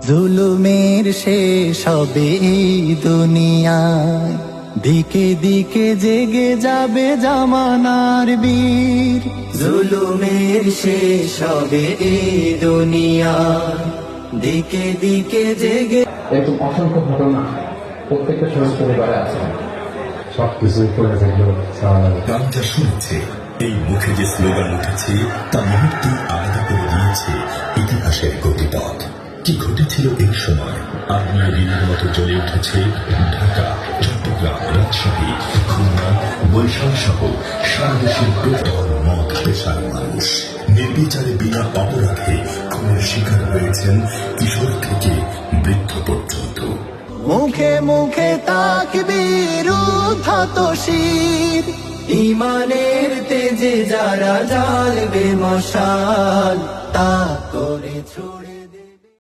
জুলুমের শেষ হবে এই দুনিয়ায়, দিকে দিকে জেগে যাবে জামানার বীর। জুলুমের শেষ হবে এই দুনিয়ায়, দিকে দিকে জেগে। এরকম অসংখ্য ঘটনা প্রত্যেকটা শহীদ পরিবারে আছে। সবকিছুই করে থাকলো গানটা শুনেছে, এই মুখে যে স্লোগান উঠেছে তা মুহূর্তে আলাদা করে দিয়েছে ইতিহাসের গতিপথ। কি ঘটেছিল এই সময়? আগুনের দিনের মতো জ্বলে উঠেছে ঢাকা, চট্টগ্রাম, রাজশাহী, খুলনা, বরিশাল সহ সারা দেশের প্রত্যেক মত পেশার মানুষ নির্বিচারে বিনা অপরাধে খুনের শিকার হয়েছেন কিশোর থেকে বৃদ্ধ পর্যন্ত। মুখে মুখে তাকবীর উদ্ধত শির, ইমানের তেজে যারা জ্বালবে মশাল, তা করে ছুড়ে